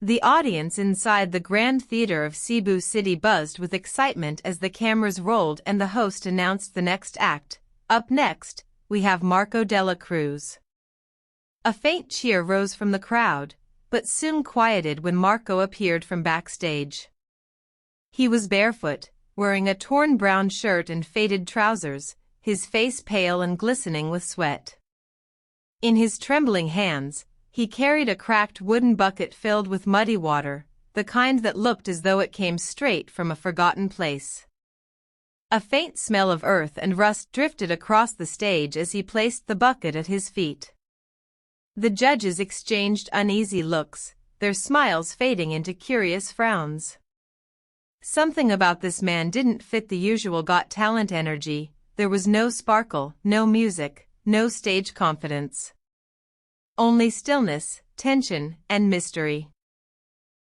The audience inside the Grand Theater of Cebu City buzzed with excitement as the cameras rolled and the host announced the next act. Up next, we have Marco Dela Cruz. A faint cheer rose from the crowd, but soon quieted when Marco appeared from backstage. He was barefoot, wearing a torn brown shirt and faded trousers, his face pale and glistening with sweat. In his trembling hands, he carried a cracked wooden bucket filled with muddy water, the kind that looked as though it came straight from a forgotten place. A faint smell of earth and rust drifted across the stage as he placed the bucket at his feet. The judges exchanged uneasy looks, their smiles fading into curious frowns. Something about this man didn't fit the usual Got Talent energy. There was no sparkle, no music, no stage confidence. Only stillness, tension, and mystery.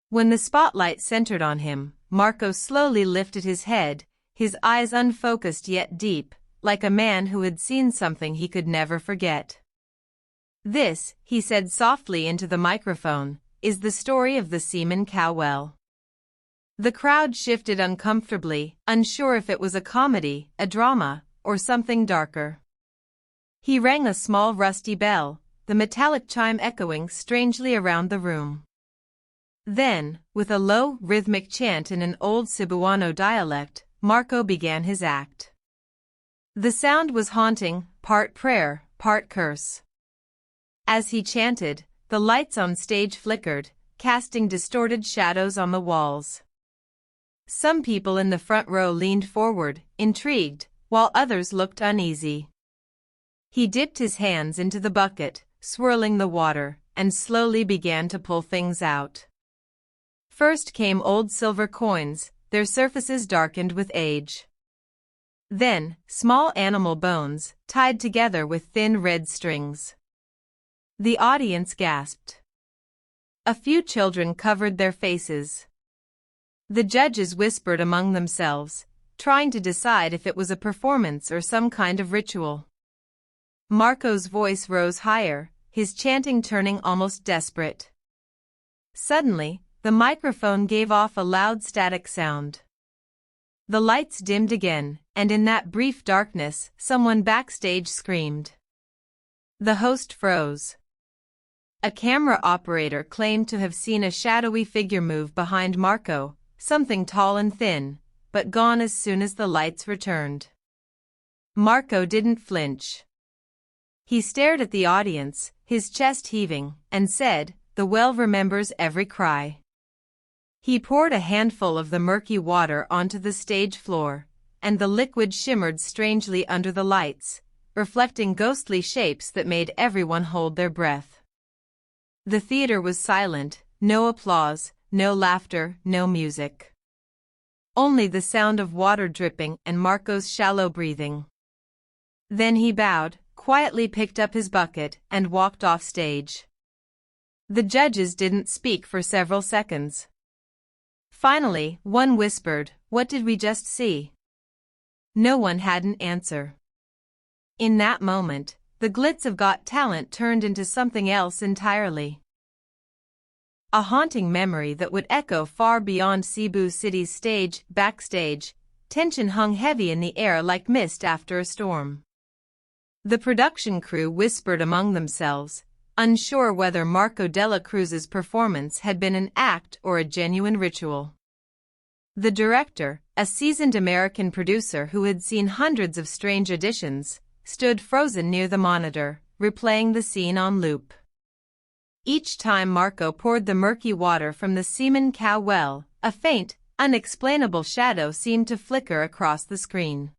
When the spotlight centered on him, Marco slowly lifted his head, his eyes unfocused yet deep, like a man who had seen something he could never forget. "This," he said softly into the microphone, "is the story of the Cemon Cow Well." The crowd shifted uncomfortably, unsure if it was a comedy, a drama, or something darker. He rang a small rusty bell, the metallic chime echoing strangely around the room. Then, with a low, rhythmic chant in an old Cebuano dialect, Marco began his act. The sound was haunting, part prayer, part curse. As he chanted, the lights on stage flickered, casting distorted shadows on the walls. Some people in the front row leaned forward, intrigued, while others looked uneasy. He dipped his hands into the bucket, swirling the water, and slowly began to pull things out. First came old silver coins, their surfaces darkened with age. Then, small animal bones, tied together with thin red strings. The audience gasped. A few children covered their faces. The judges whispered among themselves, trying to decide if it was a performance or some kind of ritual. Marco's voice rose higher, his chanting turning almost desperate. Suddenly, the microphone gave off a loud static sound. The lights dimmed again, and in that brief darkness, someone backstage screamed. The host froze. A camera operator claimed to have seen a shadowy figure move behind Marco, something tall and thin, but gone as soon as the lights returned. Marco didn't flinch. He stared at the audience, his chest heaving, and said, "The well remembers every cry." He poured a handful of the murky water onto the stage floor, and the liquid shimmered strangely under the lights, reflecting ghostly shapes that made everyone hold their breath. The theater was silent, no applause, no laughter, no music. Only the sound of water dripping and Marco's shallow breathing. Then he bowed, quietly picked up his bucket, and walked off stage. The judges didn't speak for several seconds. Finally, one whispered, "What did we just see?" No one had an answer. In that moment, the glitz of Got Talent turned into something else entirely. A haunting memory that would echo far beyond Cebu City's stage. Backstage, tension hung heavy in the air like mist after a storm. The production crew whispered among themselves, unsure whether Marco Dela Cruz's performance had been an act or a genuine ritual. The director, a seasoned American producer who had seen hundreds of strange auditions, stood frozen near the monitor, replaying the scene on loop. Each time Marco poured the murky water from the Cemon Cow Well, a faint, unexplainable shadow seemed to flicker across the screen.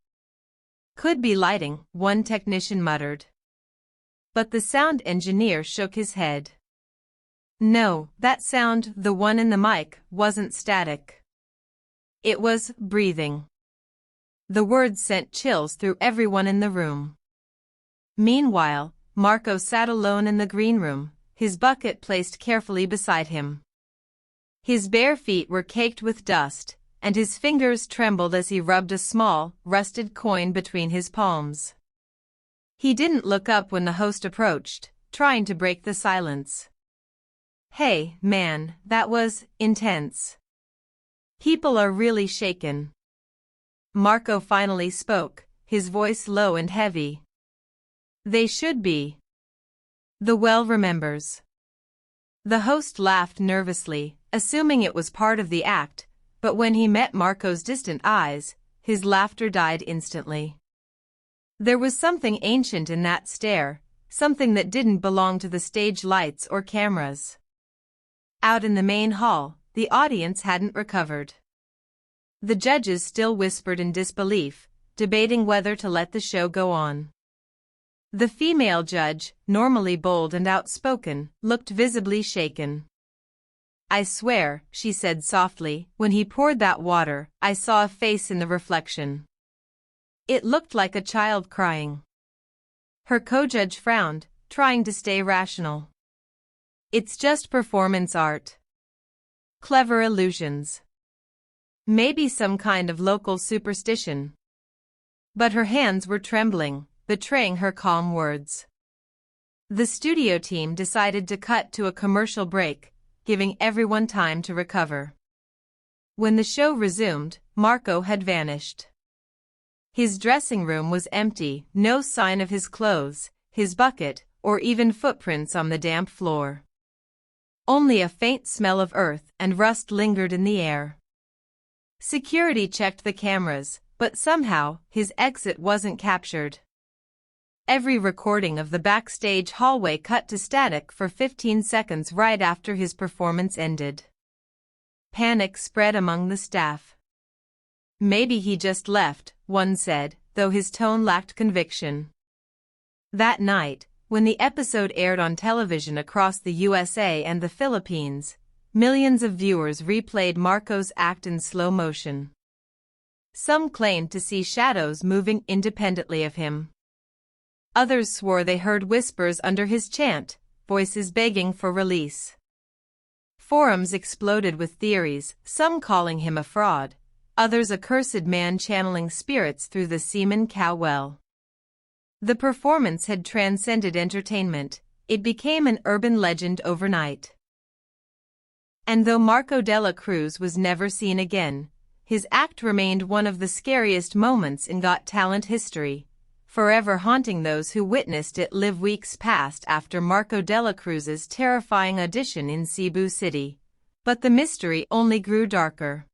"Could be lighting," one technician muttered. But the sound engineer shook his head. "No, that sound, the one in the mic, wasn't static. It was breathing." The words sent chills through everyone in the room. Meanwhile, Marco sat alone in the green room, his bucket placed carefully beside him. His bare feet were caked with dust, and his fingers trembled as he rubbed a small, rusted coin between his palms. He didn't look up when the host approached, trying to break the silence. Hey, man, that was intense. People are really shaken. Marco finally spoke, his voice low and heavy. They should be. The well remembers. The host laughed nervously, assuming it was part of the act, but when he met Marco's distant eyes, his laughter died instantly. There was something ancient in that stare, something that didn't belong to the stage lights or cameras. Out in the main hall, the audience hadn't recovered. The judges still whispered in disbelief, debating whether to let the show go on. The female judge, normally bold and outspoken, looked visibly shaken. I swear, she said softly, when he poured that water, I saw a face in the reflection. It looked like a child crying. Her co-judge frowned, trying to stay rational. It's just performance art. Clever illusions. Maybe some kind of local superstition. But her hands were trembling, betraying her calm words. The studio team decided to cut to a commercial break, giving everyone time to recover. When the show resumed, Marco had vanished. His dressing room was empty, no sign of his clothes, his bucket, or even footprints on the damp floor. Only a faint smell of earth and rust lingered in the air. Security checked the cameras, but somehow, his exit wasn't captured. Every recording of the backstage hallway cut to static for 15 seconds right after his performance ended. Panic spread among the staff. Maybe he just left, one said, though his tone lacked conviction. That night, when the episode aired on television across the USA and the Philippines, millions of viewers replayed Marco's act in slow motion. Some claimed to see shadows moving independently of him. Others swore they heard whispers under his chant, voices begging for release. Forums exploded with theories, some calling him a fraud, others a cursed man channeling spirits through the Cemon Cow Well. The performance had transcended entertainment, it became an urban legend overnight. And though Marco Dela Cruz was never seen again, his act remained one of the scariest moments in Got Talent history, forever haunting those who witnessed it live weeks passed after Marco Dela Cruz's terrifying audition in Cebu City. But the mystery only grew darker.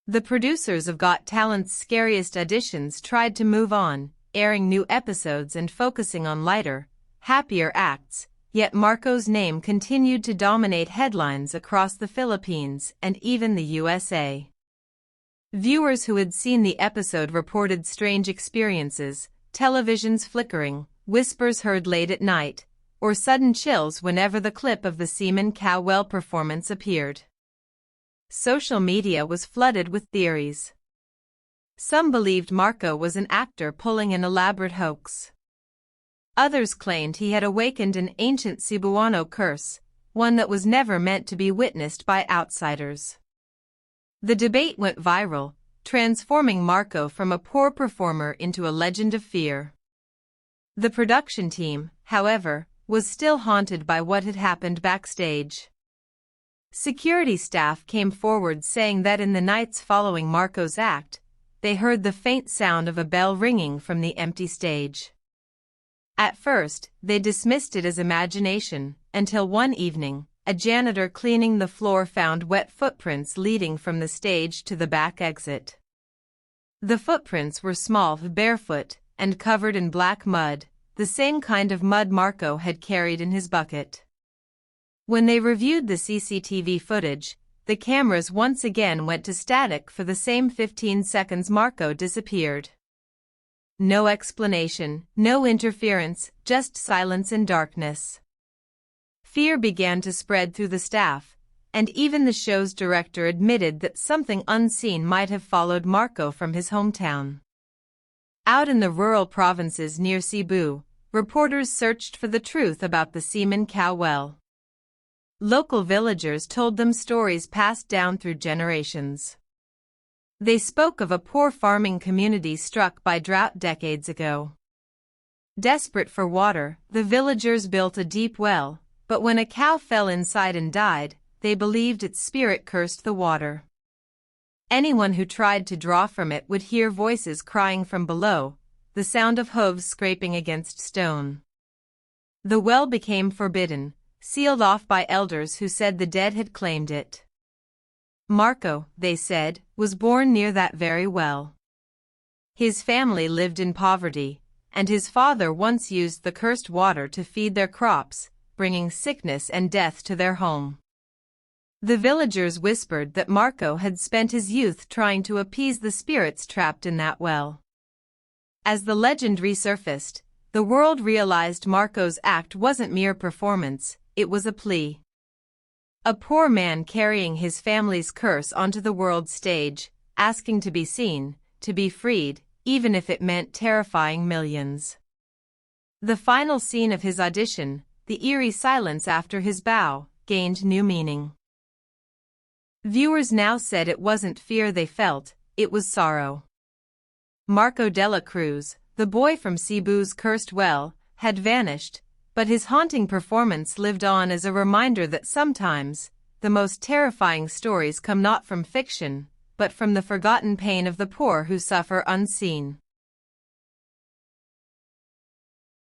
The producers of Got Talent's Scariest Auditions tried to move on, airing new episodes and focusing on lighter, happier acts, yet Marco's name continued to dominate headlines across the Philippines and even the USA. Viewers who had seen the episode reported strange experiences, televisions flickering, whispers heard late at night, or sudden chills whenever the clip of the Cemon Cow Well performance appeared. Social media was flooded with theories. Some believed Marco was an actor pulling an elaborate hoax. Others claimed he had awakened an ancient Cebuano curse, one that was never meant to be witnessed by outsiders. The debate went viral, transforming Marco from a poor performer into a legend of fear. The production team, however, was still haunted by what had happened backstage. Security staff came forward saying that in the nights following Marco's act, they heard the faint sound of a bell ringing from the empty stage. At first, they dismissed it as imagination, until one evening, a janitor cleaning the floor found wet footprints leading from the stage to the back exit. The footprints were small, barefoot, and covered in black mud, the same kind of mud Marco had carried in his bucket. When they reviewed the CCTV footage, the cameras once again went to static for the same 15 seconds Marco disappeared. No explanation, no interference, just silence and darkness. Fear began to spread through the staff, and even the show's director admitted that something unseen might have followed Marco from his hometown. Out in the rural provinces near Cebu, reporters searched for the truth about the Cemon Cow Well. Local villagers told them stories passed down through generations. They spoke of a poor farming community struck by drought decades ago. Desperate for water, the villagers built a deep well, But when a cow fell inside and died, they believed its spirit cursed the water. Anyone who tried to draw from it would hear voices crying from below, the sound of hooves scraping against stone. The well became forbidden, sealed off by elders who said the dead had claimed it. Marco, they said, was born near that very well. His family lived in poverty, and his father once used the cursed water to feed their crops, bringing sickness and death to their home. The villagers whispered that Marco had spent his youth trying to appease the spirits trapped in that well. As the legend resurfaced, the world realized Marco's act wasn't mere performance, it was a plea. A poor man carrying his family's curse onto the world stage, asking to be seen, to be freed, even if it meant terrifying millions. The final scene of his audition, the eerie silence after his bow, gained new meaning. Viewers now said it wasn't fear they felt, it was sorrow. Marco Dela Cruz, the boy from Cebu's cursed well, had vanished, but his haunting performance lived on as a reminder that sometimes, the most terrifying stories come not from fiction, but from the forgotten pain of the poor who suffer unseen.